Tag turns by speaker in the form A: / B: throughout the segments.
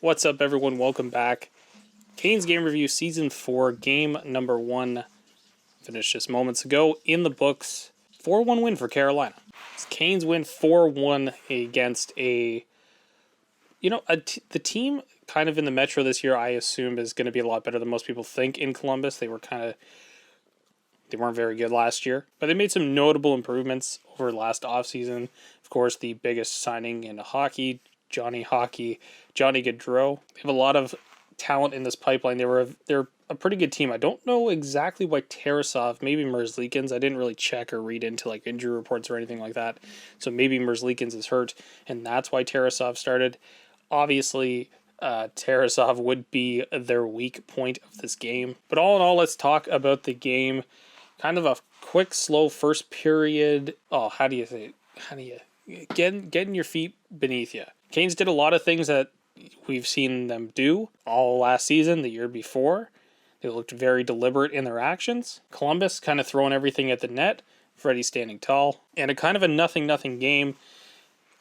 A: What's up, everyone? Welcome back. Canes Game Review Season 4, Game Number 1. Finished just moments ago in the books. 4-1 win for Carolina. Canes win 4-1 against the team kind of in the Metro this year, I assume, is going to be a lot better than most people think in Columbus. They weren't very good last year, but they made some notable improvements over last offseason. Of course, the biggest signing in hockey, Johnny Gaudreau. They have a lot of talent in this pipeline. They're a pretty good team. I don't know exactly why Tarasov, maybe Merzlikins. I didn't really check or read into injury reports or anything like that. So maybe Merzlikins is hurt, and that's why Tarasov started. Obviously, Tarasov would be their weak point of this game. But all in all, let's talk about the game. Kind of a quick, slow first period. Oh, how do you say it? How do you getting your feet beneath you? Canes did a lot of things that we've seen them do all last season, the year before. They looked very deliberate in their actions. Columbus kind of throwing everything at the net. Freddie standing tall. And a kind of a nothing game.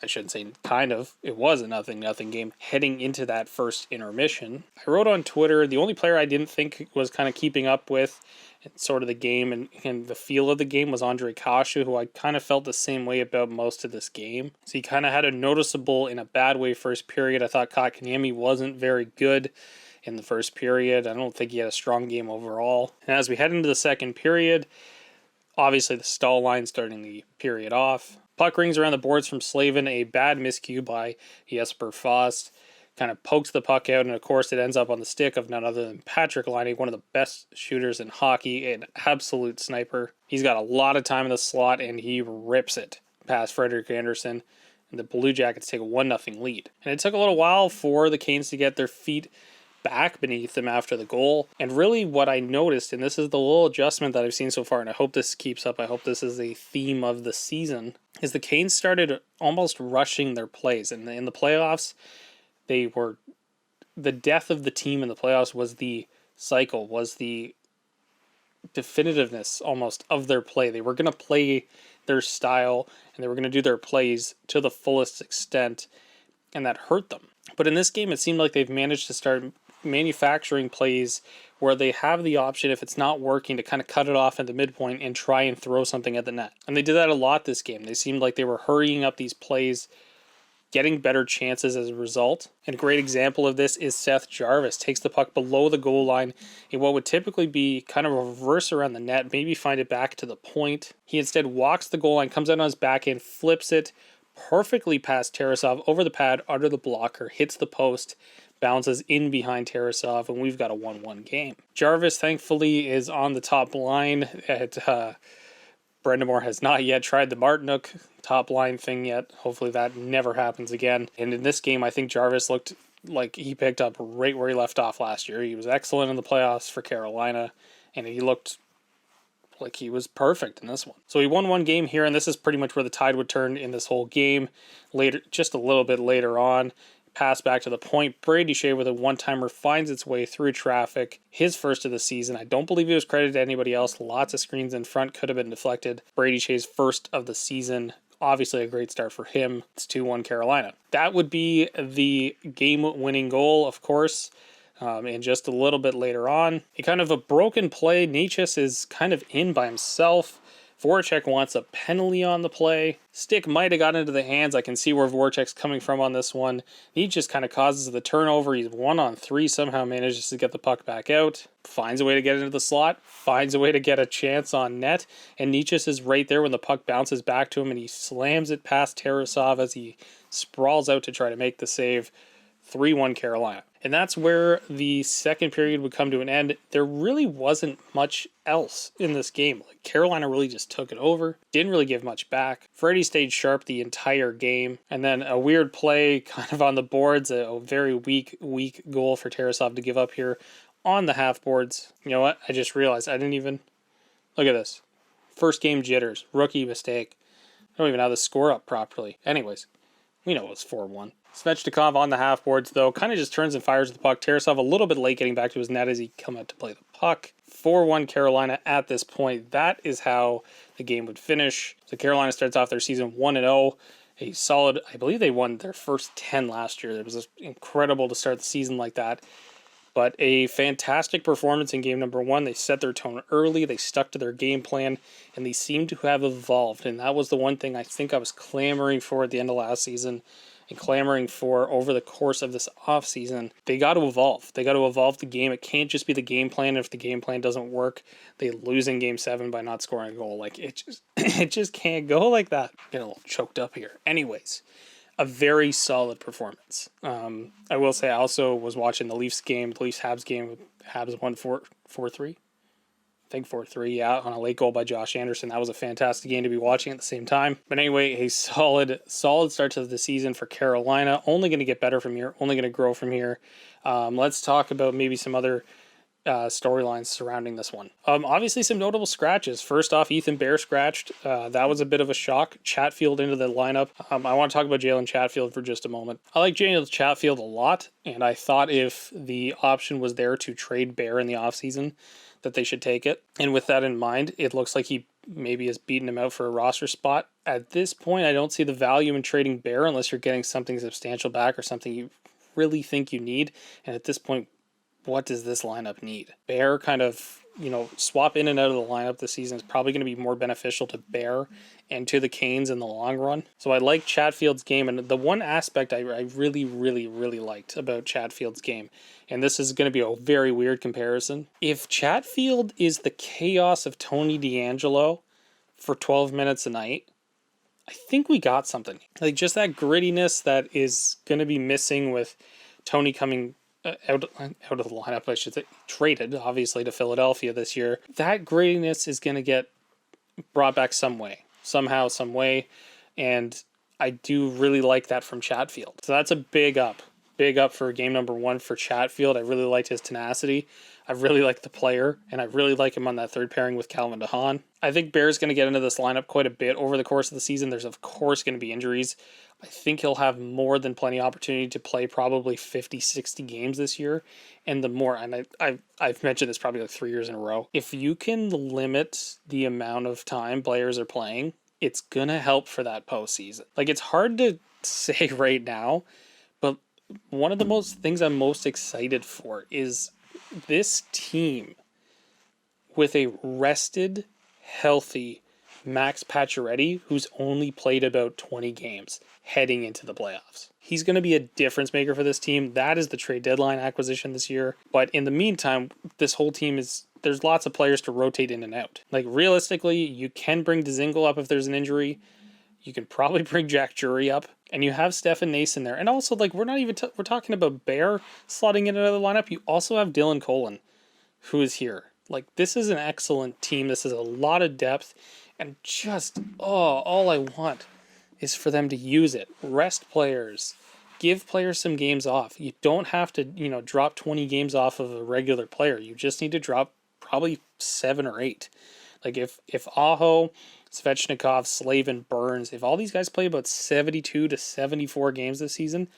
A: I shouldn't say kind of. It was a nothing game heading into that first intermission. I wrote on Twitter, the only player I didn't think was kind of keeping up with sort of the game and the feel of the game was Ondrej Kase, who I kind of felt the same way about most of this game. So he kind of had a noticeable, in a bad way, first period. I thought Kotkaniemi wasn't very good in the first period. I don't think he had a strong game overall. And as we head into the second period, obviously the stall line starting the period off. Puck rings around the boards from Slavin, a bad miscue by Jesper Fast. Kind of pokes the puck out, and of course it ends up on the stick of none other than Patrick Laine, one of the best shooters in hockey, an absolute sniper. He's got a lot of time in the slot, and he rips it past Frederik Andersen, and the Blue Jackets take a 1-0 lead. And it took a little while for the Canes to get their feet back beneath them after the goal. And really what I noticed, and this is the little adjustment that I've seen so far, and I hope this keeps up, I hope this is a theme of the season, is the Canes started almost rushing their plays. And in the playoffs, the death of the team in the playoffs was the cycle, was the definitiveness almost of their play. They were going to play their style, and they were going to do their plays to the fullest extent, and that hurt them. But in this game, it seemed like they've managed to start manufacturing plays where they have the option, if it's not working, to kind of cut it off at the midpoint and try and throw something at the net. And they did that a lot this game. They seemed like they were hurrying up these plays, getting better chances as a result. And a great example of this is Seth Jarvis. Takes the puck below the goal line in what would typically be kind of a reverse around the net, maybe find it back to the point. He instead walks the goal line, comes out on his backhand, flips it perfectly past Tarasov, over the pad, under the blocker, hits the post, bounces in behind Tarasov, and we've got a 1-1 game. Jarvis, thankfully, is on the top line. Brendamore has not yet tried the Martinook top line thing yet. Hopefully that never happens again. And in this game, I think Jarvis looked like he picked up right where he left off last year. He was excellent in the playoffs for Carolina, and he looked like he was perfect in this one. So he won one game here, and this is pretty much where the tide would turn in this whole game. Later, just a little bit later on, pass back to the point. Brady Shea with a one-timer finds its way through traffic. His first of the season. I don't believe he was credited to anybody else. Lots of screens in front could have been deflected. Brady Shea's first of the season. Obviously a great start for him. It's 2-1 Carolina. That would be the game-winning goal, of course. And just a little bit later on, a kind of a broken play. Necas is kind of in by himself. Voracek wants a penalty on the play. Stick might have gotten into the hands. I can see where Voracek's coming from on this one. He just kind of causes the turnover. He's 1-on-3, somehow manages to get the puck back out. Finds a way to get into the slot. Finds a way to get a chance on net. And Necas is right there when the puck bounces back to him, and he slams it past Tarasov as he sprawls out to try to make the save. 3-1 Carolina. And that's where the second period would come to an end. There really wasn't much else in this game. Carolina really just took it over. Didn't really give much back. Freddie stayed sharp the entire game. And then a weird play kind of on the boards. A very weak goal for Tarasov to give up here on the half boards. You know what? I just realized I didn't even... Look at this. First game jitters. Rookie mistake. I don't even have the score up properly. Anyways, we know it was 4-1. Svechnikov on the half boards, though, kind of just turns and fires the puck. Tarasov a little bit late getting back to his net as he come out to play the puck. 4-1 Carolina at this point. That is how the game would finish. So Carolina starts off their season 1-0. a solid, I believe they won their first 10 last year. It was incredible to start the season like that. But a fantastic performance in game number 1. They set their tone early, they stuck to their game plan, and they seem to have evolved. And that was the one thing I think I was clamoring for at the end of last season and clamoring for over the course of this offseason. They got to evolve. They got to evolve the game. It can't just be the game plan. If the game plan doesn't work, they lose in game 7 by not scoring a goal. Like, it just can't go like that. Get a little choked up here. Anyways, a very solid performance. I will say I also was watching the Leafs game, the Leafs-Habs game. Habs won 4-3. I think 4-3, yeah, on a late goal by Josh Anderson. That was a fantastic game to be watching at the same time. But anyway, a solid start to the season for Carolina. Only going to get better from here. Only going to grow from here. Let's talk about maybe some other storylines surrounding this one. Obviously, some notable scratches. First off, Ethan Bear scratched. That was a bit of a shock. Chatfield into the lineup. I want to talk about Jalen Chatfield for just a moment. I like Jalen Chatfield a lot, and I thought if the option was there to trade Bear in the offseason, that they should take it. And with that in mind, it looks like he maybe has beaten him out for a roster spot. At this point, I don't see the value in trading Bear unless you're getting something substantial back or something you really think you need. And at this point, what does this lineup need? Bear kind of, swap in and out of the lineup this season is probably going to be more beneficial to Bear and to the Canes in the long run. So I like Chatfield's game, and the one aspect I really, really, really liked about Chatfield's game, and this is going to be a very weird comparison. If Chatfield is the chaos of Tony DeAngelo for 12 minutes a night, I think we got something. Like, just that grittiness that is going to be missing with Tony coming out of the lineup, I should say, traded, obviously, to Philadelphia this year. That grittiness is going to get brought back somehow, some way, and I do really like that from Chatfield. So that's a big up for game number 1 for Chatfield. I really liked his tenacity. I really like the player, and I really like him on that third pairing with Calvin DeHaan. I think Bear's going to get into this lineup quite a bit over the course of the season. There's, of course, going to be injuries. I think he'll have more than plenty of opportunity to play probably 50, 60 games this year. And the more, and I've mentioned this probably like 3 years in a row, if you can limit the amount of time players are playing, it's going to help for that postseason. Like, it's hard to say right now, but one of the things I'm most excited for is this team with a rested, healthy Max Pacioretty, who's only played about 20 games heading into the playoffs. He's going to be a difference maker for this team. That is the trade deadline acquisition this year. But in the meantime, this whole team there's lots of players to rotate in and out. Like, realistically, you can bring Dzingel up if there's an injury. You can probably bring Jack Jury up. And you have Stefan Nace in there. And also, like, we're not even we're talking about Bear slotting in another lineup. You also have Dylan Colin, who is here. Like, this is an excellent team. This is a lot of depth. And just, all I want is for them to use it. Rest players. Give players some games off. You don't have to, drop 20 games off of a regular player. You just need to drop probably 7 or 8. Like, if Aho, Svechnikov, Slavin, Burns, if all these guys play about 72 to 74 games this season,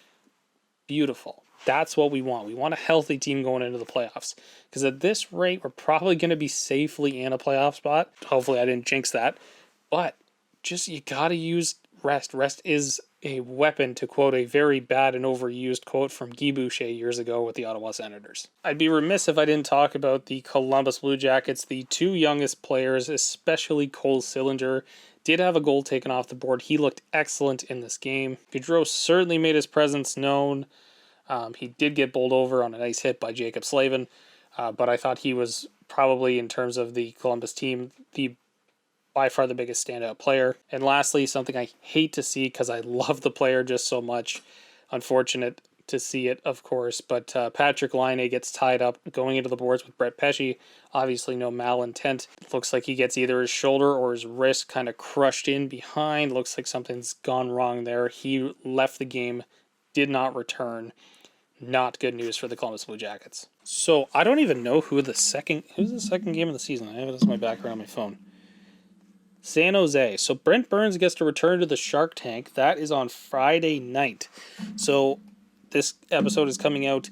A: beautiful. That's what we want. We want a healthy team going into the playoffs. Because at this rate, we're probably going to be safely in a playoff spot. Hopefully I didn't jinx that. But just, you got to use rest. Rest is a weapon, to quote a very bad and overused quote from Guy Boucher years ago with the Ottawa Senators. I'd be remiss if I didn't talk about the Columbus Blue Jackets. The 2 youngest players, especially Cole Sillinger, did have a goal taken off the board. He looked excellent in this game. Gaudreau certainly made his presence known. He did get bowled over on a nice hit by Jacob Slavin, but I thought he was probably, in terms of the Columbus team, by far the biggest standout player. And lastly, something I hate to see because I love the player just so much. Unfortunate to see it, of course, but Patrick Laine gets tied up going into the boards with Brett Pesce. Obviously no malintent. Looks like he gets either his shoulder or his wrist kind of crushed in behind. Looks like something's gone wrong there. He left the game, did not return. Not good news for the Columbus Blue Jackets. So I don't even know who's the second game of the season. I have it as my background on my phone. San Jose. So Brent Burns gets to return to the Shark Tank. That is on Friday night. So this episode is coming out,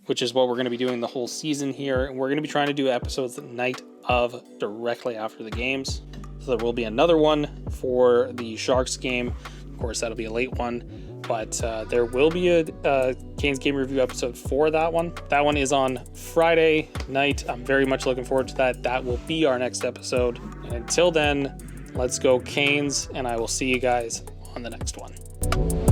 A: which is what we're going to be doing the whole season here. And we're going to be trying to do episodes the night of, directly after the games. So there will be another one for the Sharks game Of course, that'll be a late one, but there will be a Canes game review episode for that one. That one is on Friday night. I'm very much looking forward to that. That will be our next episode. And until then, let's go Canes, and I will see you guys on the next one.